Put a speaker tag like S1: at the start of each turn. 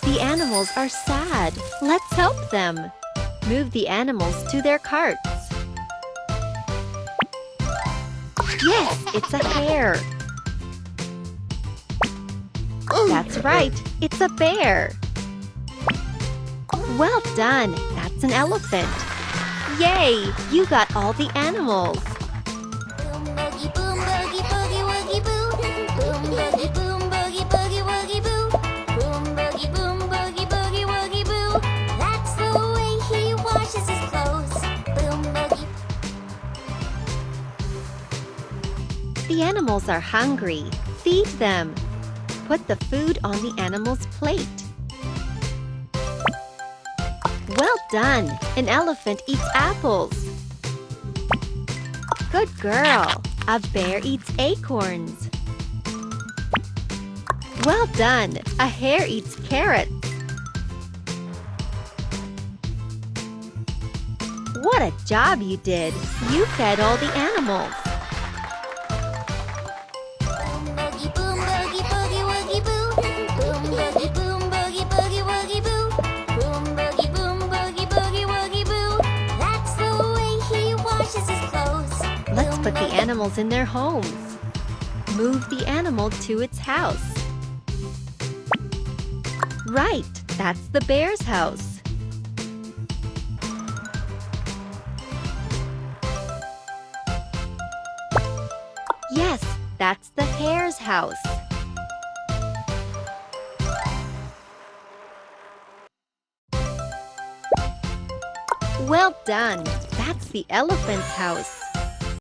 S1: The animals are sad. Let's help them. Move the animals to their carts. Yes, it's a hare. That's right, it's a bear. Well done, that's an elephant. Yay, you got all the animals.
S2: Boom boogie boom boogie boogie woogie boo. Boom boogie boom boogie boogie woogie boo. Boom boogie boom boogie boogie woogie boo. That's the way he washes his clothes. Boom boogie.
S1: The animals are hungry. Feed them. Put the food on the animal's plate. Well done! An elephant eats apples. Good girl! A bear eats acorns. Well done! A hare eats carrots. What a job you did! You fed all the animals.
S2: Boom boogie boom boogie boogie woogie boo. Boom boogie boom boogie boogie woogie boo. Boom boogie boom boogie boogie woogie boo. That's the way he washes his clothes.
S1: Let's put the animals in their homes. Move the animal to its house. Right, that's the bear's house. Yes, that's the hare's house. Well done! That's the elephant's house.